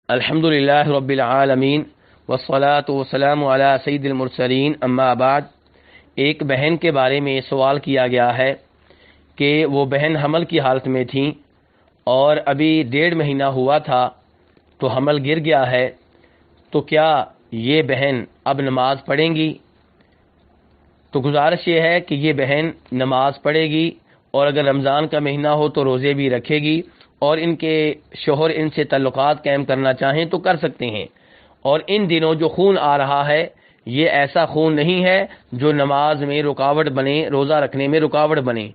الحمدللہ رب العالمین والصلاة والسلام علی سید المرسلین اما بعد۔ ایک بہن کے بارے میں سوال کیا گیا ہے کہ وہ بہن حمل کی حالت میں تھیں اور ابھی 1.5 مہینہ ہوا تھا تو حمل گر گیا ہے، تو کیا یہ بہن اب نماز پڑھیں گی؟ تو گزارش یہ ہے کہ یہ بہن نماز پڑھے گی، اور اگر رمضان کا مہینہ ہو تو روزے بھی رکھے گی، اور ان کے شوہر ان سے تعلقات قائم کرنا چاہیں تو کر سکتے ہیں۔ اور ان دنوں جو خون آ رہا ہے یہ ایسا خون نہیں ہے جو نماز میں رکاوٹ بنے، روزہ رکھنے میں رکاوٹ بنے۔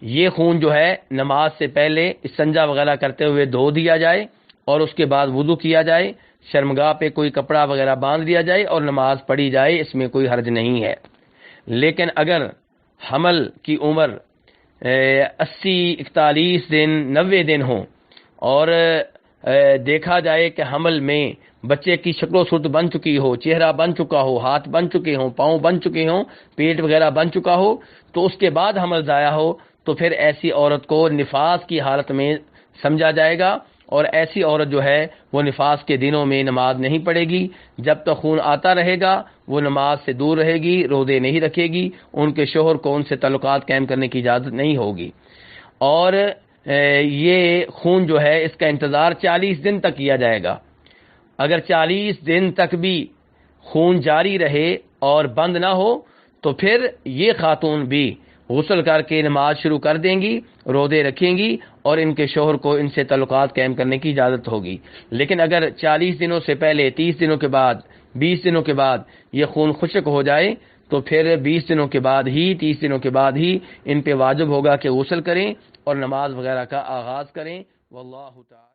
یہ خون جو ہے نماز سے پہلے استنجا وغیرہ کرتے ہوئے دھو دیا جائے اور اس کے بعد وضو کیا جائے، شرمگاہ پہ کوئی کپڑا وغیرہ باندھ دیا جائے اور نماز پڑھی جائے، اس میں کوئی حرج نہیں ہے۔ لیکن اگر حمل کی عمر 80، 41 دن، 90 دن ہوں اور دیکھا جائے کہ حمل میں بچے کی شکل و صورت بن چکی ہو، چہرہ بن چکا ہو، ہاتھ بن چکے ہوں، پاؤں بن چکے ہوں، پیٹ وغیرہ بن چکا ہو، تو اس کے بعد حمل ضائع ہو تو پھر ایسی عورت کو نفاس کی حالت میں سمجھا جائے گا، اور ایسی عورت جو ہے وہ نفاس کے دنوں میں نماز نہیں پڑھے گی۔ جب تک خون آتا رہے گا وہ نماز سے دور رہے گی، روزے نہیں رکھے گی، ان کے شوہر کو ان سے تعلقات قائم کرنے کی اجازت نہیں ہوگی۔ اور یہ خون جو ہے اس کا انتظار 40 دن تک کیا جائے گا۔ اگر 40 دن تک بھی خون جاری رہے اور بند نہ ہو تو پھر یہ خاتون بھی غسل کر کے نماز شروع کر دیں گی، روزے رکھیں گی، اور ان کے شوہر کو ان سے تعلقات قائم کرنے کی اجازت ہوگی۔ لیکن اگر 40 دنوں سے پہلے، 30 دنوں کے بعد، 20 دنوں کے بعد یہ خون خشک ہو جائے تو پھر 20 دنوں کے بعد ہی، 30 دنوں کے بعد ہی ان پہ واجب ہوگا کہ غسل کریں اور نماز وغیرہ کا آغاز کریں۔ واللہ تعالی